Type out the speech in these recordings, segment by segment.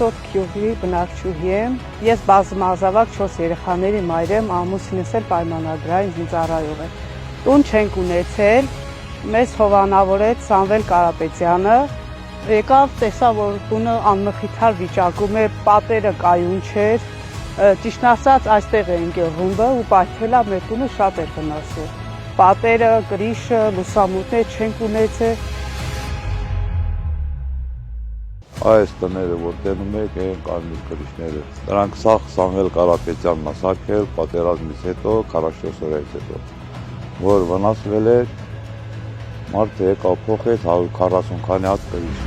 Ասոտ գյուղի բնակչուհի եմ։ Ես բազմազավակ 4 երեխաների մայր եմ, ամուսինս էլ պայմանագրային զինծառայող է։ Տուն չենք ունեցել, մեզ հովանավորեց Սամվել Կարապետյանը։ Եկավ, տեսա, որ տունը անմխիթար վիճակում է, պատերը կայուն չէր։ Ճիշտ ասած, այստեղ է ընկել ռումբը ու պայթել է մեր տունը, շատ էր վնասել։ Պատերը, կրիշը, լուսամուտներ չենք ունեցել։ Այս տները, որ տենում եք, են կարմիր կրիշները։ Նրանք սաղ Սամվել Կարապետյանն է սարքել պատերազմից հետո, 44 օրից հետո, որ վնասվել էր, մարդը եկավ փոխեց 140 քանի հատ կրիշ։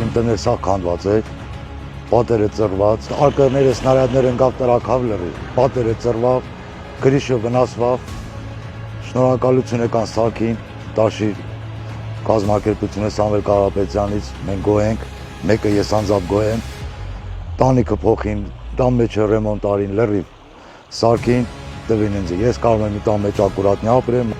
Իմ տները սաղ քանդված էր, պատերը ծռված, արկղները, սնարյադները ընկավ տրաքավ լրի, պատերը ծռվավ, կրիշը վնասվավ, շնորհակալություն եկան սարքին, տաշիր կազմակերպությունը Սամվել Կարապետյանից մենք գոհ ենք, մեկը ես անձամբ գոհ եմ, տանիքը փոխին, տան մեջը ռեմոնտ արին, լրիվ սարքին տվին ինձ, ես կարող եմ մի տան մեջ ակուրատնի ապրեմ։